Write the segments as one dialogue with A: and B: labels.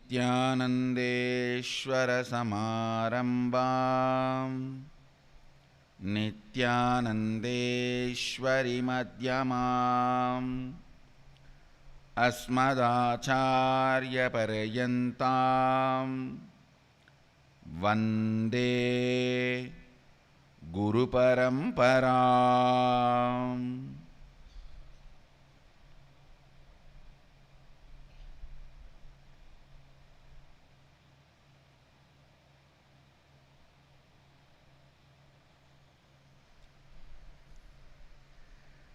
A: नित्यानन्देश्वरसमारम्भां नित्यानन्देश्वरिमध्यमाम् अस्मदाचार्यपर्यन्तां वन्दे गुरुपरम्पराम्.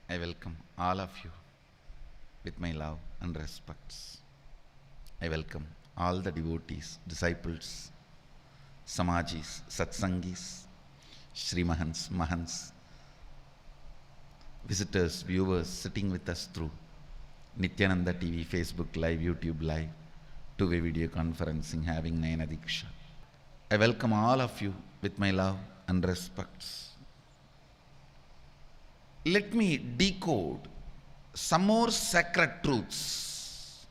A: I welcome all of you with my love and respects. I welcome all the devotees, disciples, Samajis, Satsangis, Shri Mahants, Mahants, visitors, viewers sitting with us through Nityananda TV, Facebook Live, YouTube Live, two-way video conferencing, having Nayana Diksha. I welcome all of you with my love and respects. Let me decode some more sacred truths.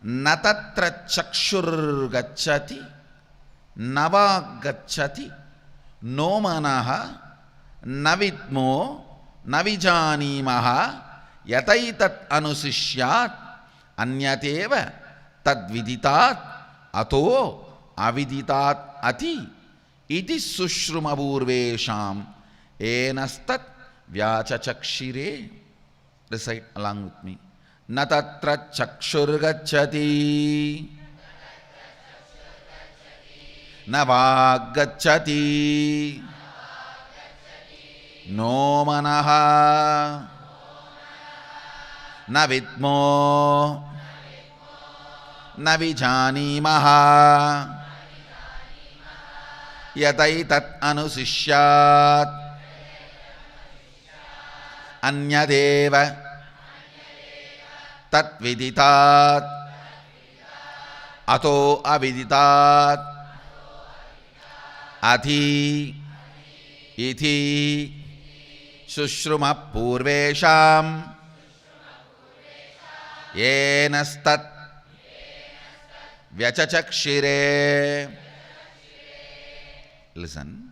A: Natatra chakshur gacchati, nava gacchati, no manaha, navitmo, navijanimaha, yataitat anusishyat, anyateva, tadviditat, ato, aviditat ati, iti sushrumapurvesham, enastat vyachachakshire. Recite along with me. Natatra chakshur gacchati, navag gacchati, no manaha, navitmo, navijanimaha, yataitat anusishyat, anyadeva tat viditat, ato aviditat, ati iti sushruma purvesham, yenastat vyachachakshire. Listen.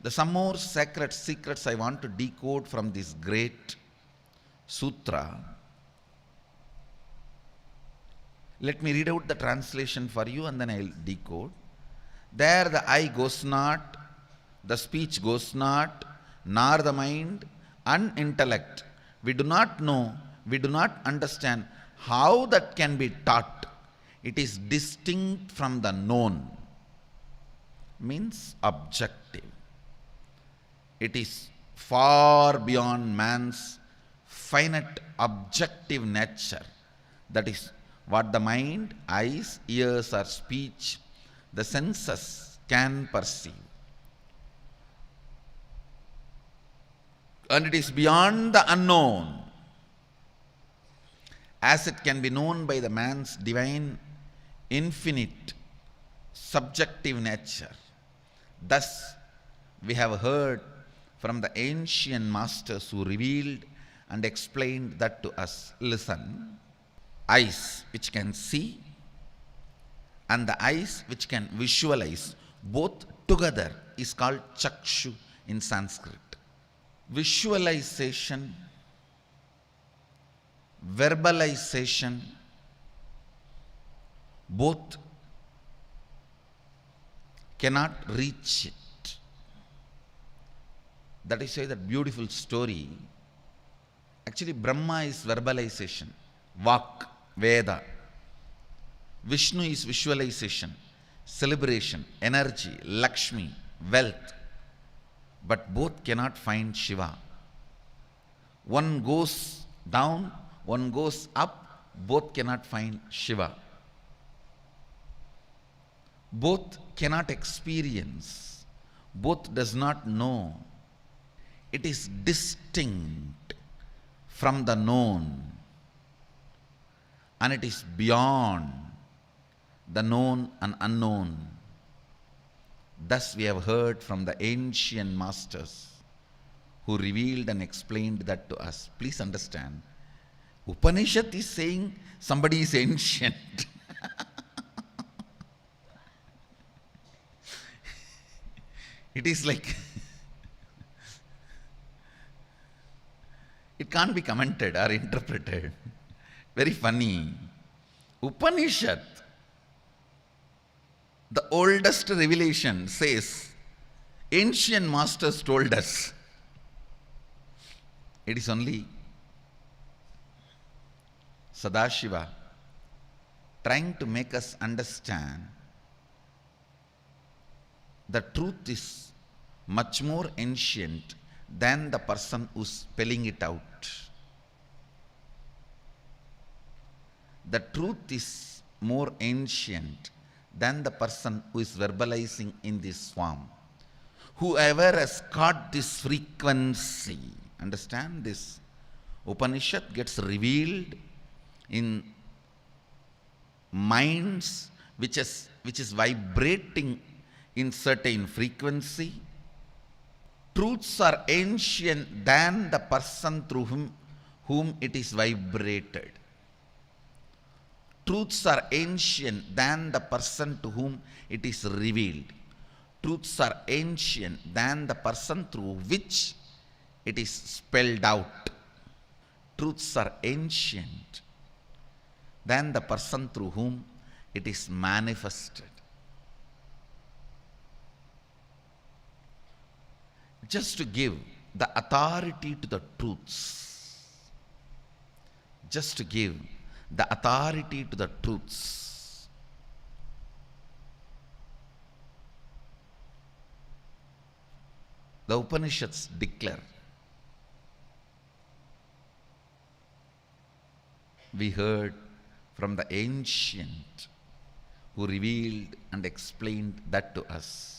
A: Some more sacred secrets I want to decode from this great sutra. Let me read out the translation for you and then I will decode. There the eye goes not, the speech goes not, nor the mind and intellect. We do not know, we do not understand how that can be taught. It is distinct from the known, means objective. It is far beyond man's finite objective nature. That is what the mind, eyes, ears or speech, the senses can perceive. And it is beyond the unknown, as it can be known by the man's divine, infinite, subjective nature. Thus, we have heard from the ancient masters who revealed and explained that to us. Listen. Eyes which can see and the eyes which can visualize, both together is called chakshu in Sanskrit. Visualization, verbalization, both cannot reach it. That is why that beautiful story. Actually, Brahma is verbalization, Vak, Veda. Vishnu is visualization, celebration, energy, Lakshmi, wealth. But both cannot find Shiva. One goes down, one goes up, both cannot find Shiva. Both cannot experience, both does not know. It is distinct from the known and it is beyond the known and unknown. Thus we have heard from the ancient masters who revealed and explained that to us. Please understand, Upanishad is saying somebody is ancient. It is like, it can't be commented or interpreted. Very funny. Upanishad, the oldest revelation, says, ancient masters told us. It is only Sadashiva trying to make us understand the truth is much more ancient than the person who's spelling it out. The truth is more ancient than the person who is verbalizing in this form. Whoever has caught this frequency, understand this, Upanishad gets revealed in minds which is vibrating in certain frequency. Truths are ancient than the person through whom it is vibrated. Truths are ancient than the person to whom it is revealed. Truths are ancient than the person through which it is spelled out. Truths are ancient than the person through whom it is manifested. Just to give the authority to the truths. Just to give the authority to the truths. The Upanishads declare. We heard from the ancient who revealed and explained that to us.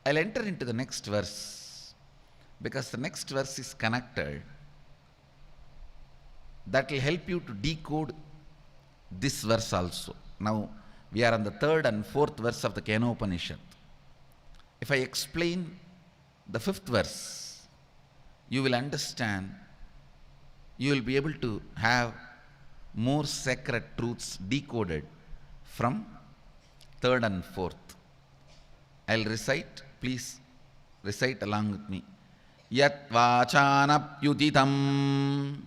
A: I'll enter into the next verse because the next verse is connected. That will help you to decode this verse also. Now we are on the third and fourth verse of the Kena Upanishad. If I explain the fifth verse, you will understand, you will be able to have more sacred truths decoded from third and fourth. I'll recite, please recite along with me. Yat vachanapyutitam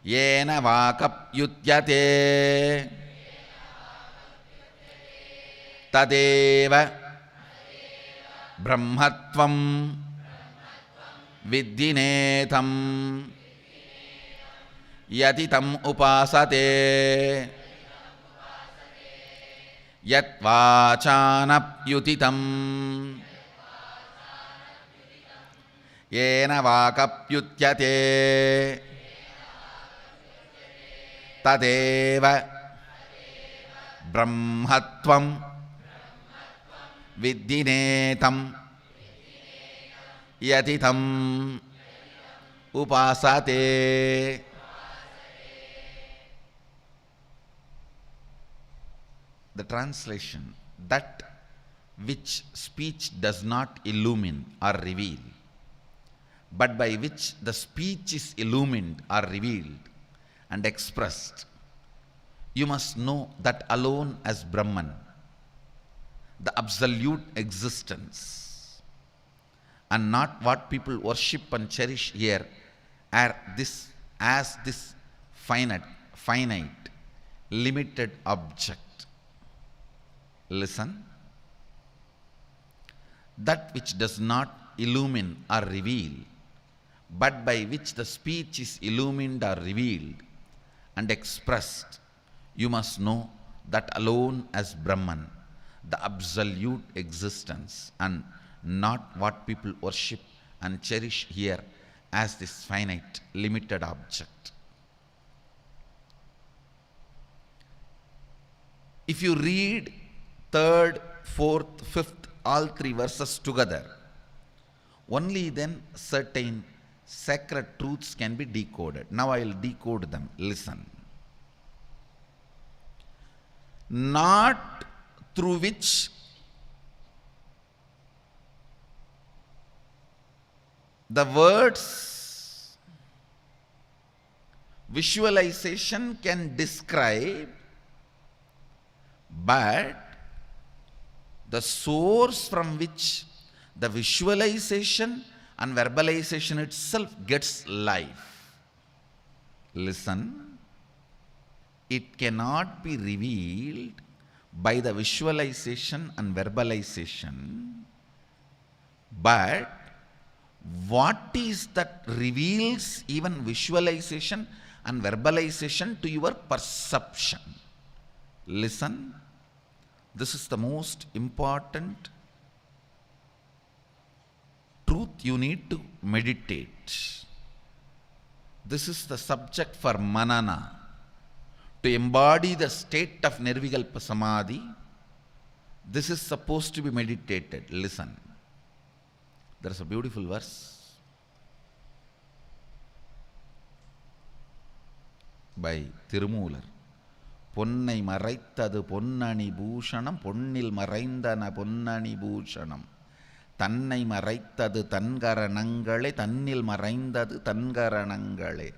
A: yena vakapyutyate tadeva brahmatvam viddinetam yatitam upasate yat vachanapyutitam yena vakapyutyate tadeva brahmatvam viddinetam yatitam upasate. The translation, that which speech does not illumine or reveal, but by which the speech is illumined or revealed and expressed, you must know that alone as Brahman, the absolute existence, and not what people worship and cherish here as this finite, limited object. Listen. That which does not illumine or reveal, but by which the speech is illumined or revealed and expressed, you must know that alone as Brahman, the absolute existence, and not what people worship and cherish here as this finite, limited object. If you read third, fourth, fifth, all three verses together, only then certain sacred truths can be decoded. Now I will decode them. Listen. Not through which The words visualization can describe, but the source from which the visualization and verbalization itself gets life. Listen, it cannot be revealed by the visualization and verbalization, but what is that reveals even visualization and verbalization to your perception? Listen, this is the most important truth you need to meditate. This is the subject for manana, to embody the state of Nirvikalpa Samadhi. This is supposed to be meditated. Listen. There is a beautiful verse by Tirumular. Ponnai maraitthadu ponnani bhushanam, ponnil maraindana ponnani bhushanam. Tannai maraitthadu tangaranangale, tannil maraindadu tangaranangale.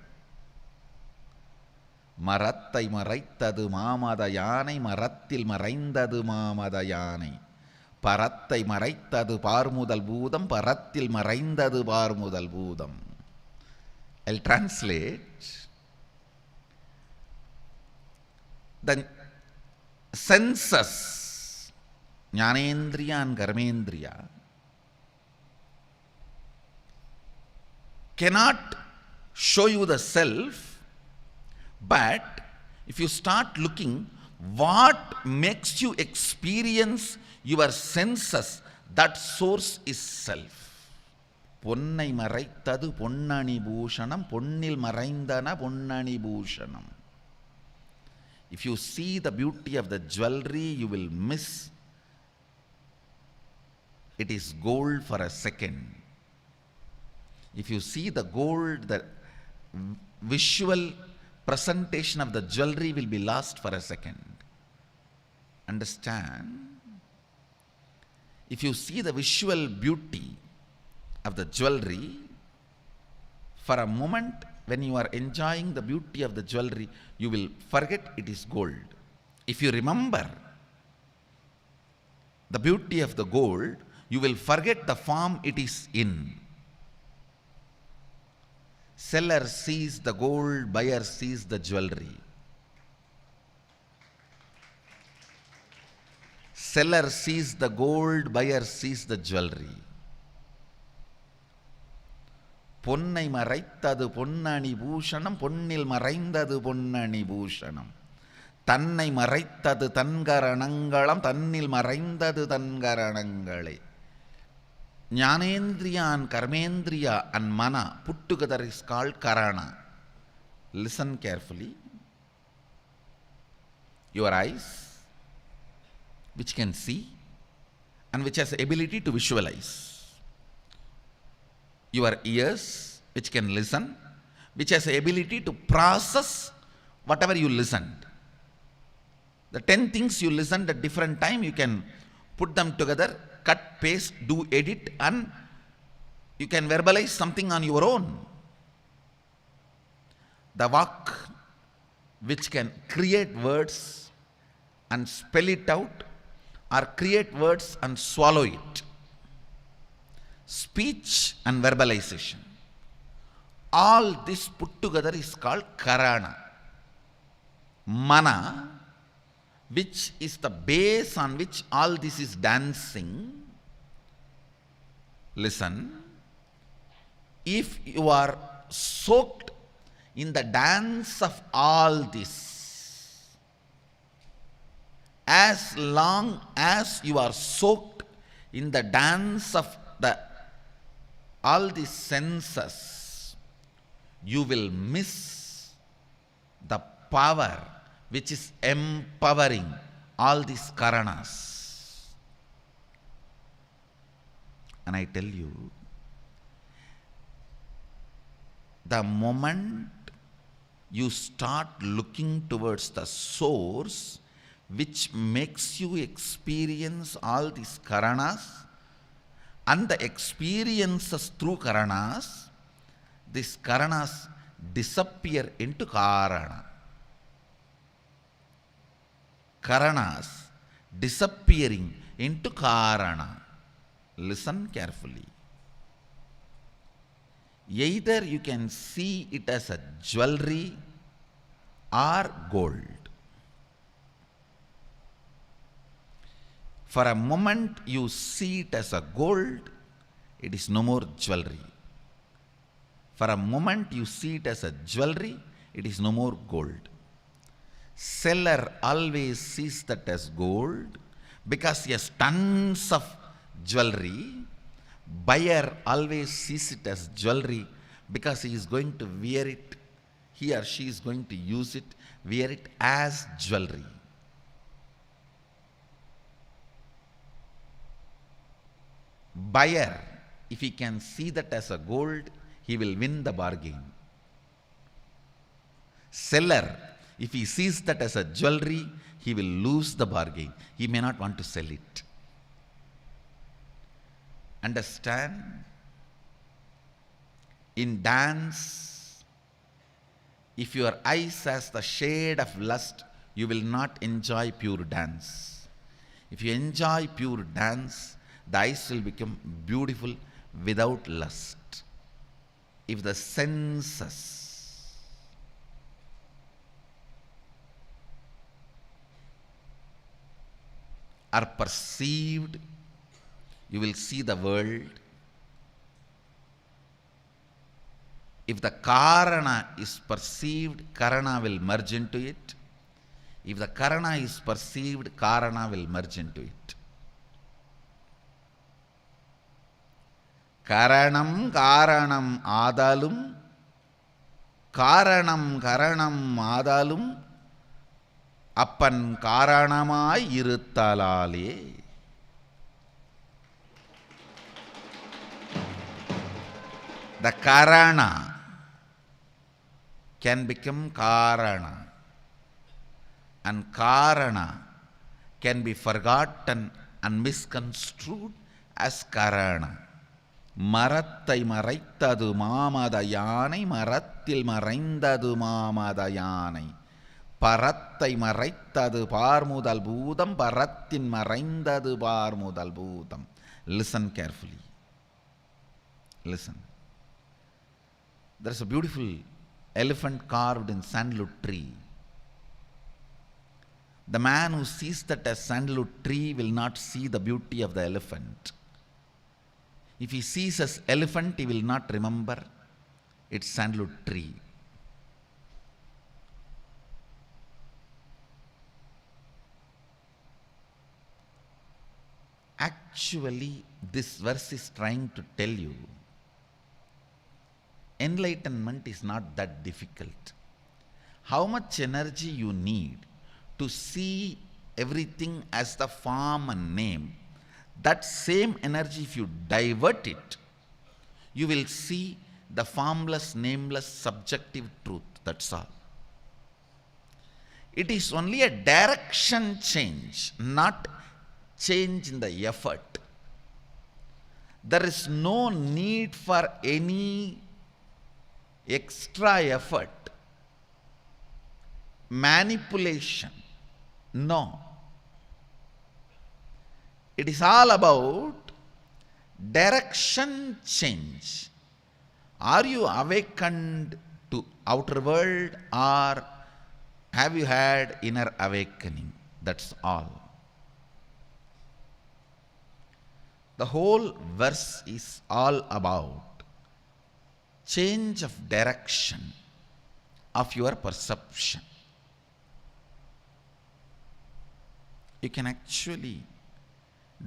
A: Marattai maraitthadu mamada yanai, marattil maraindadu mamada yanai. Parattai maraitthadu parmudal bhudam, parattil maraindadu parmudal bhudam. I'll translate. The senses, Jnanendriya and Karmendriya, cannot show you the self, but if you start looking what makes you experience your senses, that source is self. Ponnai maraitthadu ponnani bhushanam, ponnil maraindana ponnani bhushanam. If you see the beauty of the jewelry, you will miss it is gold for a second. If you see the gold, the visual presentation of the jewelry will be lost for a second. Understand? If you see the visual beauty of the jewelry, for a moment when you are enjoying the beauty of the jewelry, you will forget it is gold. If you remember the beauty of the gold, you will forget the form it is in. Seller sees the gold, buyer sees the jewelry. Seller sees the gold, buyer sees the jewelry. Ponnai maraitthadu ponnani bhushanam, ponnil maraindadu ponnani bhushanam. Tannai maraitthadu tangaranangalam, tannil maraindadu tangaranangale. Jnanendriya and Karmendriya and Mana put together is called Karana. Listen carefully. Your eyes, which can see and which has the ability to visualize. Your ears, which can listen, which has the ability to process whatever you listened. The 10 things you listened at different time, you can put them together, cut, paste, do edit, and you can verbalize something on your own. The vak, which can create words and spell it out, or create words and swallow it. Speech and verbalization. All this put together is called Karana. Mana, which is the base on which all this is dancing. Listen, if you are soaked in the dance of all this, as long as you are soaked in the dance of all these senses, you will miss the power which is empowering all these karanas. And I tell you, the moment you start looking towards the source which makes you experience all these karanas, and the experiences through Karanas, these Karanas disappear into Karana. Karanas disappearing into Karana. Listen carefully. Either you can see it as a jewelry or gold. For a moment you see it as a gold, it is no more jewelry. For a moment you see it as a jewelry, it is no more gold. Seller always sees that as gold because he has tons of jewelry. Buyer always sees it as jewelry because he is going to wear it, he or she is going to use it, wear it as jewelry. Buyer, if he can see that as a gold, he will win the bargain. Seller, if he sees that as a jewelry, he will lose the bargain. He may not want to sell it. Understand? In dance, if your eyes has the shade of lust, you will not enjoy pure dance. If you enjoy pure dance, the eyes will become beautiful without lust. If the senses are perceived, you will see the world. If the Karana is perceived, Karana will merge into it. If the Karana is perceived, Karana will merge into it. Karanam Karanam Adalum, Karanam Karanam Adalum, Appan Karanamai Iruthalale. The Karana can become Karana, and Karana can be forgotten and misconstrued as Karana. மரத்தை மறைத்தது மாமத யானை, மரத்தில் மறைந்தது மாமத யானை. பரத்தை மறைத்தது பார்முதல் பூதம், பரத்தின் மறைந்தது பார்முதல் பூதம். Listen carefully. Listen. There is a beautiful elephant carved in sandalwood tree. The man who sees that as sandalwood tree will not see the beauty of the elephant. If he sees as elephant, he will not remember its sandalwood tree. Actually, this verse is trying to tell you, enlightenment is not that difficult. How much energy you need to see everything as the form and name, that same energy, if you divert it, you will see the formless, nameless, subjective truth. That's all. It is only a direction change, not change in the effort. There is no need for any extra effort, manipulation. No. It is all about direction change. Are you awakened to outer world, or have you had inner awakening? That's all. The whole verse is all about change of direction of your perception. You can actually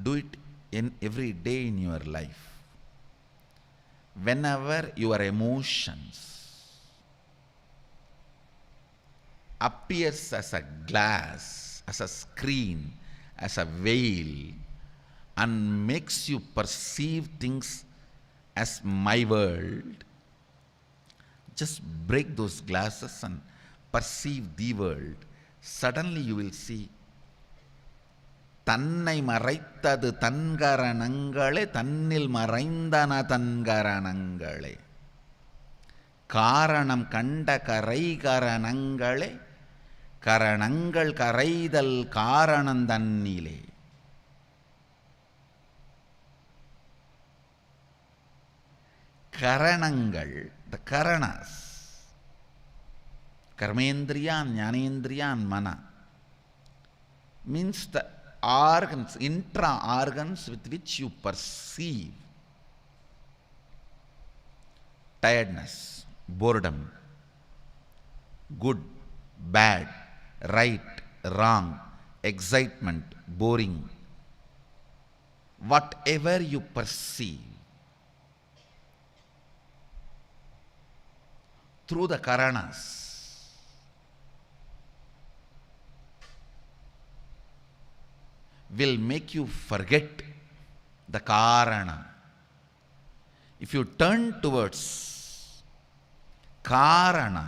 A: do it in every day in your life. Whenever your emotions appears as a glass, as a screen, as a veil, and makes you perceive things as my world, just break those glasses and perceive the world. Suddenly you will see தன்னை மறைத்தது தன்கரணங்களே, தன்னில் மறைந்தன தன்கரணங்களே. காரணம் கண்ட கரைகரணங்களே, கரணங்கள் கரைதல் காரணம் தன்னிலே. கரணங்கள், the karanas, karmendriya and jnanendriya and mana, means the organs, intra organs with which you perceive tiredness, boredom, good, bad, right, wrong, excitement, boring, whatever you perceive through the karanas will make you forget the karana. If you turn towards karana,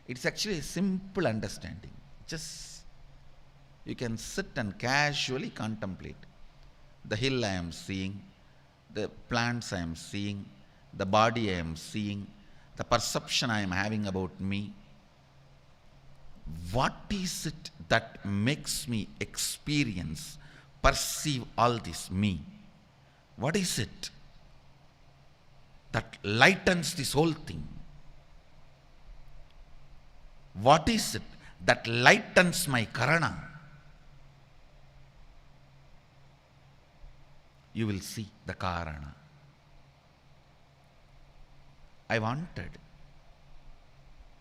A: it's actually a simple understanding. Just you can sit and casually contemplate. The hill I am seeing, the plants I am seeing, the body I am seeing, the perception I am having about me. What is it that makes me experience, perceive all this me? What is it that lightens this whole thing? What is it that lightens my karana? You will see the karana. I wanted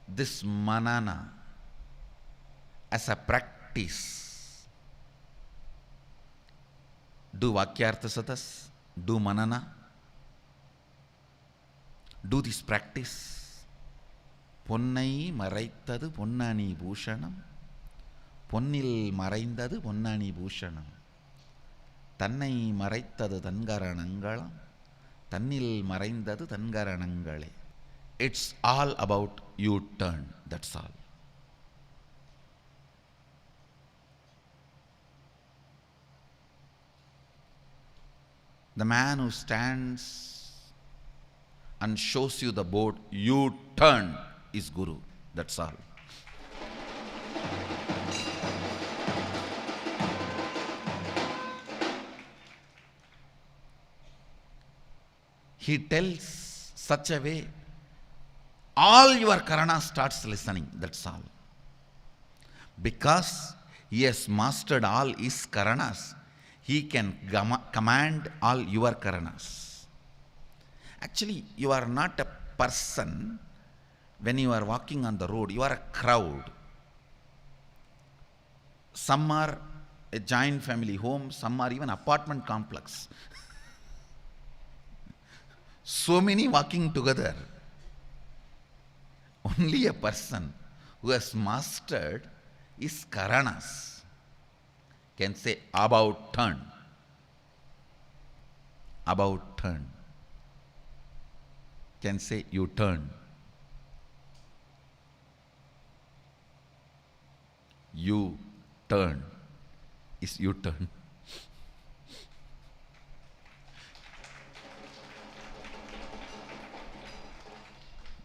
A: this manana as a practice. Do Vakyartha Sadas, do manana, do this practice. பொன்னை மறைத்தது பொன்னானி பூஷணம், பொன்னில் மறைந்தது பொன்னானி பூஷணம். தன்னை மறைத்தது தன்கரணங்களாம், தன்னில் மறைந்தது தன்கரணங்களே. It's all about U-turn, that's all. The man who stands and shows you the board, U-turn, is Guru, that's all. He tells such a way, all your karana starts listening, that's all. Because he has mastered all his karanas, he can command all your karanas. Actually, you are not a person when you are walking on the road, you are a crowd. Some are a joint family home, some are even apartment complex. So many walking together. Only a person who has mastered his karanas can say about turn. About turn. Can say you turn. You turn is you turn.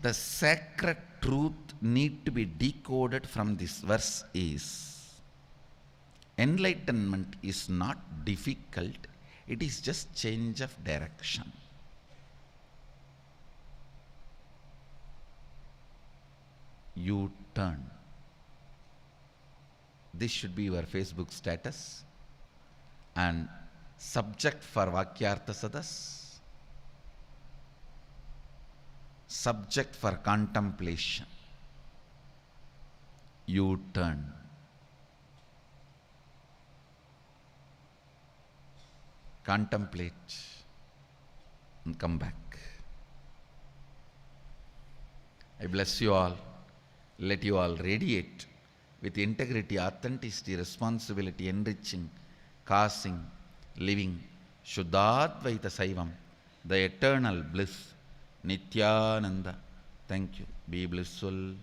A: The sacred truth need to be decoded from this verse is, enlightenment is not difficult, it is just change of direction. You turn. This should be your Facebook status and subject for Vakyartha Sadas, subject for contemplation. You turn. Contemplate and come back. I bless you all. Let you all radiate with integrity, authenticity, responsibility, enriching, causing, living, Shuddhadvaita Saivam, the eternal bliss, Nityananda. Thank you. Be blissful.